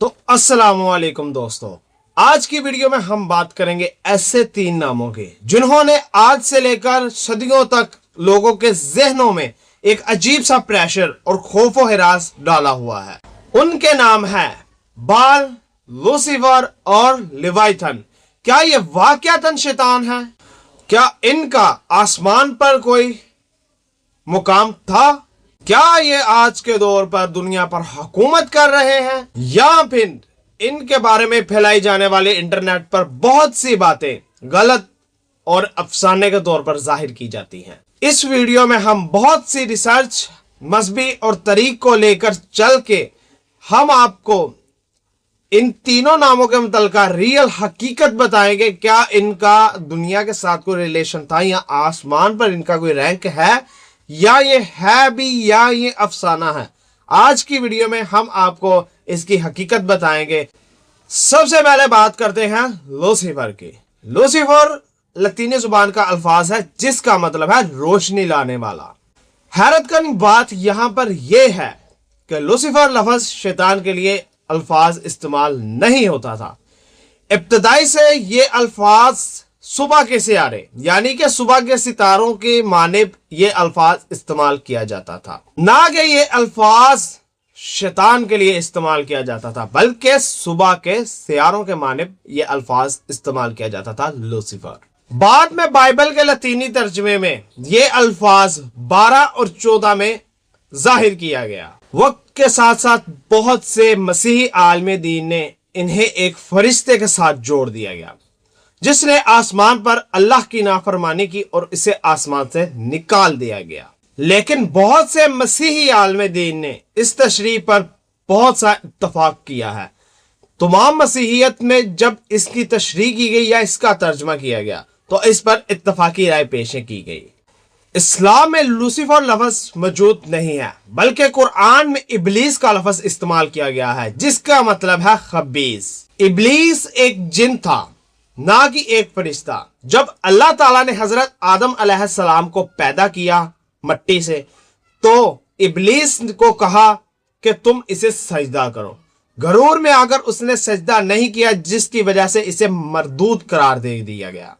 तो अस्सलाम वालेकुम दोस्तों, आज की वीडियो में हम बात करेंगे ऐसे 3 नामों की जिन्होंने आज से लेकर सदियों तक लोगों के जहनों में एक अजीब सा प्रेशर और खौफो हिरास डाला हुआ है। उनके नाम है बाल, लूसीफर और लिवाइथन। क्या ये वाकयातन शैतान है? क्या इनका आसमान पर कोई मुकाम था? क्या ये आज के दौर पर दुनिया पर हुकूमत कर रहे हैं, या फिर इनके बारे में फैलाई जाने वाले इंटरनेट पर बहुत सी बातें गलत और अफसाने के तौर पर जाहिर की जाती हैं। इस वीडियो में हम बहुत सी रिसर्च, मजहबी और तरीक को लेकर चल के हम आपको इन तीनों नामों के मुतल्लिका रियल हकीकत बताएंगे। क्या इनका दुनिया के साथ कोई रिलेशन था, या आसमान पर इनका कोई रैंक है, या ये है भी, या ये अफसाना है। आज की वीडियो में हम आपको इसकी हकीकत बताएंगे। सबसे पहले बात करते हैं लूसीफर की। लूसीफर लतीनी जुबान का अल्फाज है जिसका मतलब है रोशनी लाने वाला। हैरत करनी बात यहां पर यह है कि लूसीफर लफ्ज शैतान के लिए अल्फाज इस्तेमाल नहीं होता था। इब्तदाई से ये अल्फाज सुबह के सितारे यानी कि सुबह के सितारों के मानिब ये अल्फाज इस्तेमाल किया जाता था, ना कि ये अल्फाज शैतान के लिए इस्तेमाल किया जाता था, बल्कि सुबह के सितारों के मानिब ये अल्फाज इस्तेमाल किया जाता था लूसीफर। बाद में बाइबल के लतीनी तर्जमे में ये अल्फाज 12 और 14 में जाहिर किया गया। वक्त के साथ साथ बहुत से मसीही आलम दीन ने इन्हें एक फरिश्ते के साथ जोड़ दिया गया जिसने आसमान पर अल्लाह की नाफरमानी की और इसे आसमान से निकाल दिया गया। लेकिन बहुत से मसीही आलम दीन ने इस तशरीह पर बहुत सा इत्तफाक किया है। तमाम मसीहियत में जब इसकी तशरीह की गई या इसका तर्जमा किया गया तो इस पर इत्तफाकी राय पेशे की गई। इस्लाम में लूसीफर लफ्ज मौजूद नहीं है, बल्कि कुरान में इबलीस का लफ्ज इस्तेमाल किया गया है जिसका मतलब है खबीस। इबलीस एक जिन था, ना कि एक फरिश्ता। जब अल्लाह ताला ने हजरत आदम अलैहिस्सलाम को पैदा किया मट्टी से, तो इबलीस को कहा कि तुम इसे सजदा करो। गरूर में आकर उसने सजदा नहीं किया, जिसकी वजह से इसे मरदूद करार दे दिया गया।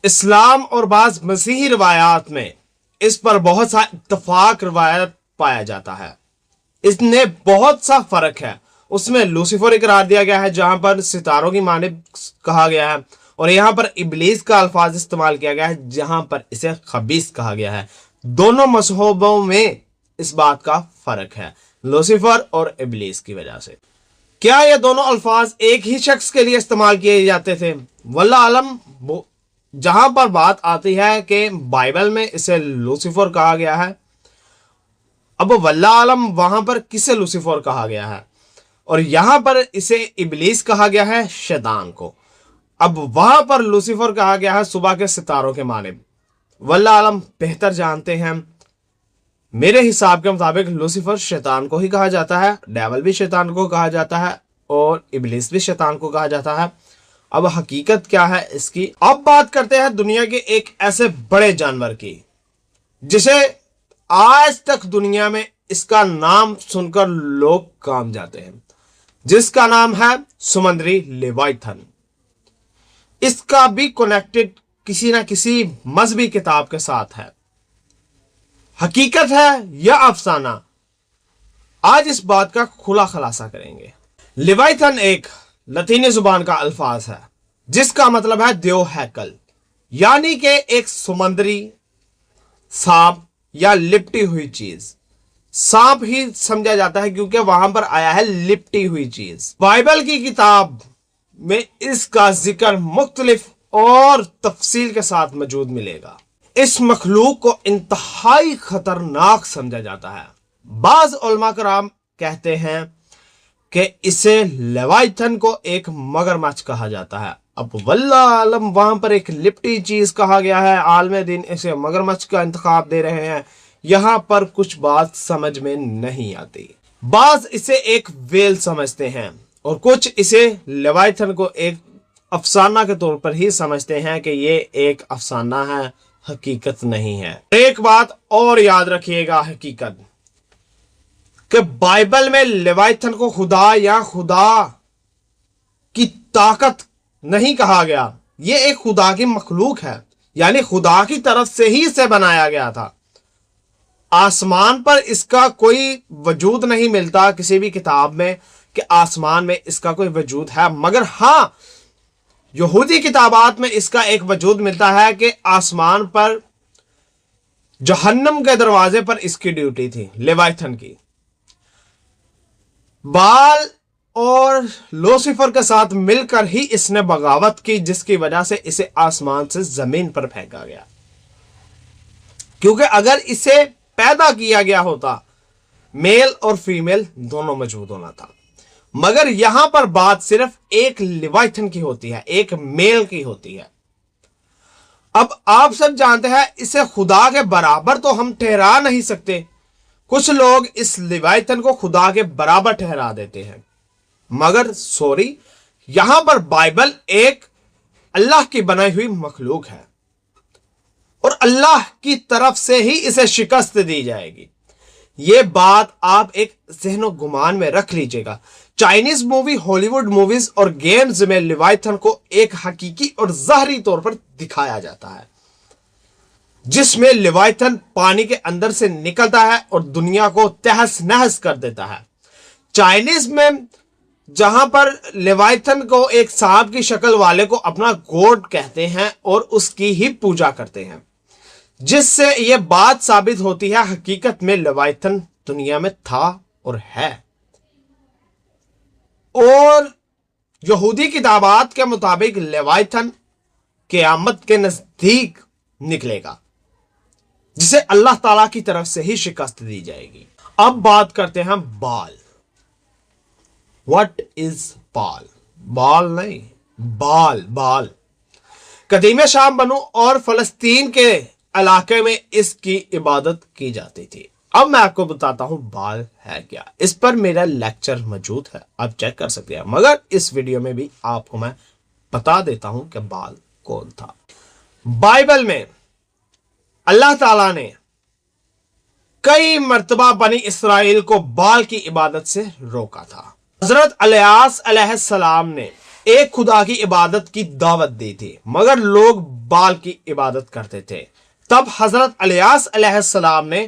इस्लाम और बाज मसीही रिवायात में इस पर बहुत सा इत्तफाक रिवायत पाया जाता है। इसमें बहुत सा फर्क है। उसमें लूसीफर इकरार दिया गया है जहां पर सितारों की मानिब कहा गया है, और यहां पर इबलीस का अल्फाज इस्तेमाल किया गया है जहां पर इसे खबीस कहा गया है। दोनों मज़हबों में इस बात का फर्क है, लूसीफर और इबलीस की वजह से। क्या ये दोनों अल्फाज एक ही शख्स के लिए इस्तेमाल किए जाते थे? वल्लाह आलम। जहां पर बात आती है कि बाइबल में इसे लूसीफर कहा गया है, अब वल्लाह आलम वहां पर किसे लूसीफर कहा गया है, और यहां पर इसे इबलीस कहा गया है शैतान को। अब वहां पर लूसीफर कहा गया है सुबह के सितारों के मानिब। वल्लाह आलम बेहतर जानते हैं। मेरे हिसाब के मुताबिक लूसीफर शैतान को ही कहा जाता है, डेविल भी शैतान को कहा जाता है, और इबलीस भी शैतान को कहा जाता है। अब हकीकत क्या है इसकी? अब बात करते हैं दुनिया के एक ऐसे बड़े जानवर की जिसे आज तक दुनिया में इसका नाम सुनकर लोग कांप जाते हैं, जिसका नाम है समुद्री लेवाइथन। इसका भी कनेक्टेड किसी ना किसी मजहबी किताब के साथ है। हकीकत है या अफसाना, आज इस बात का खुला खुलासा करेंगे। लेवाइथन एक लतीनी जुबान का अल्फाज है जिसका मतलब है देव हैकल, यानी कि एक समुद्री सांप या लिपटी हुई चीज। सांप ही समझा जाता है क्योंकि वहां पर आया है लिपटी हुई चीज। बाइबल की किताब में इसका जिक्र मुख्तलिफ और तफसील के साथ मौजूद मिलेगा। इस मखलूक को इंतहाई खतरनाक समझा जाता है। बाज उलमा कराम कहते हैं कि इसे लेवाइथन को एक मगरमच्छ कहा जाता है। अब वल्लाह आलम वहां पर एक लिपटी चीज कहा गया है, आलम दिन इसे मगरमच्छ का इंतखाब दे रहे हैं। यहां पर कुछ बात समझ में नहीं आती। बाज इसे एक वेल समझते हैं और कुछ इसे लेवाइथन को एक अफसाना के तौर पर ही समझते हैं कि ये एक अफसाना है, हकीकत नहीं है। एक बात और याद रखिएगा, हकीकत کہ بائبل میں لیویتھن کو خدا یا خدا کی طاقت نہیں کہا گیا، یہ ایک خدا کی مخلوق ہے، یعنی خدا کی طرف سے ہی اسے بنایا گیا تھا۔ آسمان پر اس کا کوئی وجود نہیں ملتا کسی بھی کتاب میں کہ آسمان میں اس کا کوئی وجود ہے، مگر ہاں یہودی کتابات میں اس کا ایک وجود ملتا ہے کہ آسمان پر جہنم کے دروازے پر اس کی ڈیوٹی تھی، لیویتھن کی۔ بال اور لوسیفر کے ساتھ مل کر ہی اس نے بغاوت کی، جس کی وجہ سے اسے آسمان سے زمین پر پھینکا گیا، کیونکہ اگر اسے پیدا کیا گیا ہوتا میل اور فیمیل دونوں موجود ہونا تھا، مگر یہاں پر بات صرف ایک لیویتھن کی ہوتی ہے، ایک میل کی ہوتی ہے۔ اب آپ سب جانتے ہیں اسے خدا کے برابر تو ہم ٹھہرا نہیں سکتے، کچھ لوگ اس لیویتھن کو خدا کے برابر ٹھہرا دیتے ہیں، مگر سوری، یہاں پر بائبل ایک اللہ کی بنائی ہوئی مخلوق ہے اور اللہ کی طرف سے ہی اسے شکست دی جائے گی۔ یہ بات آپ ایک ذہن و گمان میں رکھ لیجئے گا۔ چائنیز مووی، ہالی ووڈ موویز اور گیمز میں لیویتھن کو ایک حقیقی اور ظاہری طور پر دکھایا جاتا ہے، جس میں لیویتھن پانی کے اندر سے نکلتا ہے اور دنیا کو تہس نہس کر دیتا ہے۔ چائنیز میں جہاں پر لیویتھن کو ایک سانپ کی شکل والے کو اپنا گوڈ کہتے ہیں اور اس کی ہی پوجا کرتے ہیں، جس سے یہ بات ثابت ہوتی ہے حقیقت میں لیویتھن دنیا میں تھا اور ہے۔ اور یہودی کتابات کے مطابق لیویتھن قیامت کے نزدیک نکلے گا، جسے اللہ تعالیٰ کی طرف سے ہی شکست دی جائے گی۔ اب بات کرتے ہیں بال۔ What is بال؟ بال نہیں، بال قدیم شام بنو اور فلسطین کے علاقے میں اس کی عبادت کی جاتی تھی۔ اب میں آپ کو بتاتا ہوں بال ہے کیا۔ اس پر میرا لیکچر موجود ہے، آپ چیک کر سکتے ہیں، مگر اس ویڈیو میں بھی آپ کو میں بتا دیتا ہوں کہ بال کون تھا۔ بائبل میں اللہ تعالیٰ نے کئی مرتبہ بنی اسرائیل کو بال کی عبادت سے روکا تھا۔ حضرت الیاس علیہ السلام نے ایک خدا کی عبادت کی دعوت دی تھی، مگر لوگ بال کی عبادت کرتے تھے۔ تب حضرت الیاس علیہ السلام نے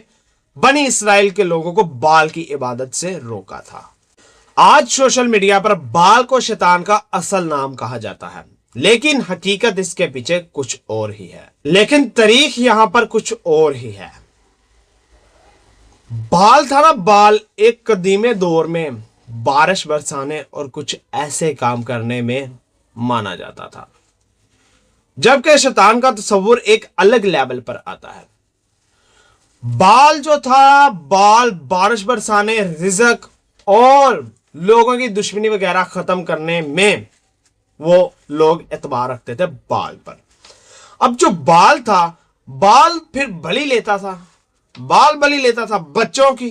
بنی اسرائیل کے لوگوں کو بال کی عبادت سے روکا تھا۔ آج سوشل میڈیا پر بال کو شیطان کا اصل نام کہا جاتا ہے، لیکن حقیقت اس کے پیچھے کچھ اور ہی ہے، لیکن تاریخ یہاں پر کچھ اور ہی ہے۔ بال تھا نا، بال ایک قدیم دور میں بارش برسانے اور کچھ ایسے کام کرنے میں مانا جاتا تھا، جبکہ شیطان کا تصور ایک الگ لیول پر آتا ہے۔ بال جو تھا، بال بارش برسانے، رزق اور لوگوں کی دشمنی وغیرہ ختم کرنے میں وہ لوگ اعتبار رکھتے تھے بال پر۔ اب جو بال تھا، بال پھر بلی لیتا تھا، بلی لیتا تھا بچوں کی۔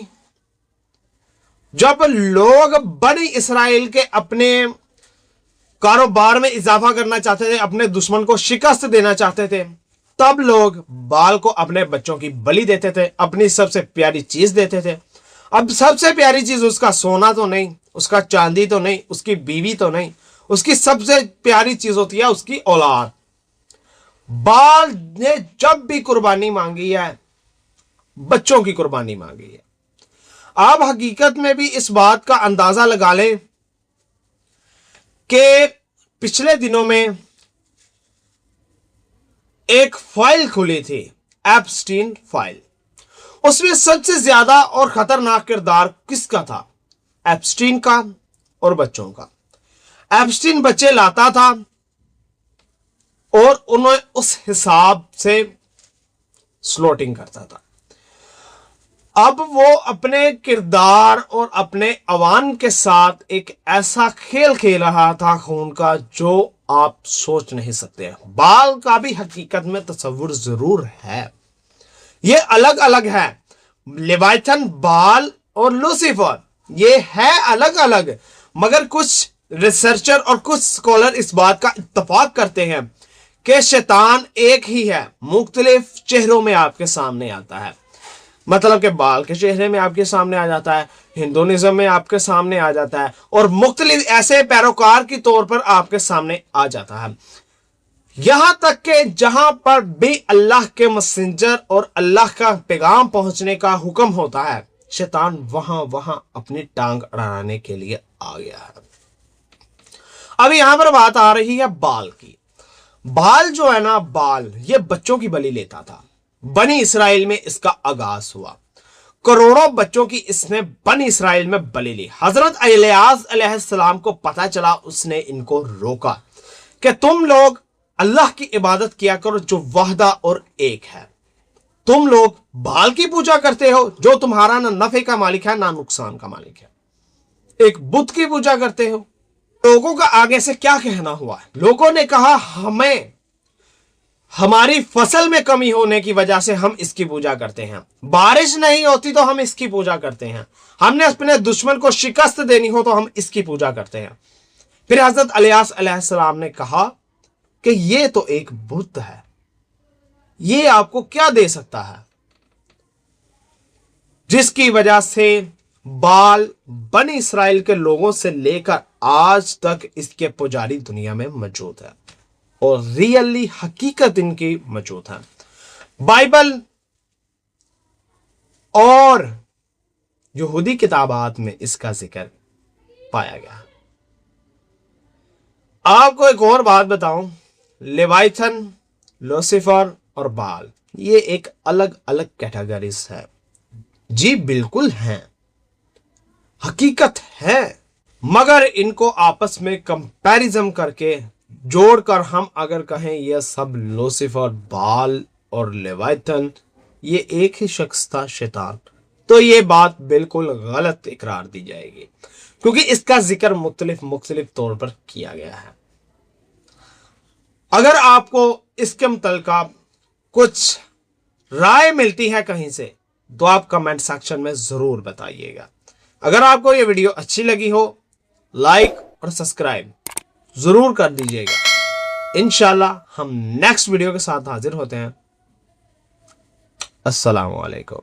جب لوگ بنی اسرائیل کے اپنے کاروبار میں اضافہ کرنا چاہتے تھے، اپنے دشمن کو شکست دینا چاہتے تھے، تب لوگ بال کو اپنے بچوں کی بلی دیتے تھے، اپنی سب سے پیاری چیز دیتے تھے۔ اب سب سے پیاری چیز اس کا سونا تو نہیں، اس کا چاندی تو نہیں، اس کی بیوی تو نہیں، اس کی سب سے پیاری چیز ہوتی ہے اس کی اولاد۔ بال نے جب بھی قربانی مانگی ہے، بچوں کی قربانی مانگی ہے۔ آپ حقیقت میں بھی اس بات کا اندازہ لگا لیں کہ پچھلے دنوں میں ایک فائل کھلی تھی، ایپسٹین فائل۔ اس میں سب سے زیادہ اور خطرناک کردار کس کا تھا؟ ایپسٹین کا اور بچوں کا۔ ایپسٹین بچے لاتا تھا اور انہیں اس حساب سے سلوٹنگ کرتا تھا۔ اب وہ اپنے کردار اور اپنے عوام کے ساتھ ایک ایسا کھیل کھیل رہا تھا خون کا، جو آپ سوچ نہیں سکتے۔ بال کا بھی حقیقت میں تصور ضرور ہے، یہ الگ الگ ہے۔ لیویتھن، بال اور لوسیفر یہ ہے الگ الگ، مگر کچھ ریسرچر اور کچھ سکولر اس بات کا اتفاق کرتے ہیں کہ شیطان ایک ہی ہے، مختلف چہروں میں آپ کے سامنے آتا ہے۔ मतलब کہ बाल के चेहरे में आपके सामने आ जाता है, हिंदुइज्म में आपके सामने आ जाता है और मुख्तलिफ ऐसे पैरोकार के तौर पर आपके सामने आ जाता है। यहां तक कि जहां पर भी अल्लाह के मैसेंजर और अल्लाह का पैगाम पहुंचने का हुक्म होता है, शैतान वहां अपनी टांग अड़ाने के लिए आ गया है। अब यहां पर बात आ रही है बाल की। बाल जो है ना, बाल ये बच्चों की बलि लेता था। बनी इसराइल में इसका आगाज हुआ। करोड़ों बच्चों की इसने बनी इसराइल में बलि ली। हजरत इलियास अलैहिस्सलाम को पता चला, उसने इनको रोका कि तुम लोग अल्लाह की इबादत किया करो जो वाहदा और एक है। तुम लोग बाल की पूजा करते हो जो तुम्हारा ना नफे का मालिक है ना नुकसान का मालिक है। एक बुत की पूजा करते हो। लोगों का आगे से क्या कहना हुआ है? लोगों ने कहा हमें हमारी फसल में कमी होने की वजह से हम इसकी पूजा करते हैं, बारिश नहीं होती तो हम इसकी पूजा करते हैं, हमने अपने दुश्मन को शिकस्त देनी हो तो हम इसकी पूजा करते हैं। फिर हजरत इलियास अलैहिस्सलाम ने कहा कि ये तो एक बुत है, ये आपको क्या दे सकता है? जिसकी वजह से बाल बनी इसराइल के लोगों से लेकर आज तक इसके पुजारी दुनिया में मौजूद है और रियली हकीकत इनकी मौजूद है। बाइबल और यहूदी किताबात में इसका जिक्र पाया गया। आपको एक और बात बताऊं, लेवाइथन, लूसीफर और बाल ये एक अलग अलग कैटेगरीज है। जी बिल्कुल हैं, हकीकत है, मगर इनको आपस में कंपैरिजन करके जोड़कर हम अगर कहें ये सब लूसीफर, बाल और लेवाइथन ये एक ही शख्स था, शैतान, तो ये बात बिल्कुल गलत इकरार दी जाएगी, क्योंकि इसका जिक्र मुख्तलिफ तौर पर किया गया है। अगर आपको इसके मुतल्लिका कुछ राय मिलती है कहीं से तो आप कमेंट सेक्शन में जरूर बताइएगा। अगर आपको ये वीडियो अच्छी लगी हो, लाइक और सब्सक्राइब जरूर कर दीजिएगा। इंशाल्लाह हम नेक्स्ट वीडियो के साथ हाजिर होते हैं। अस्सलाम वालेकुम।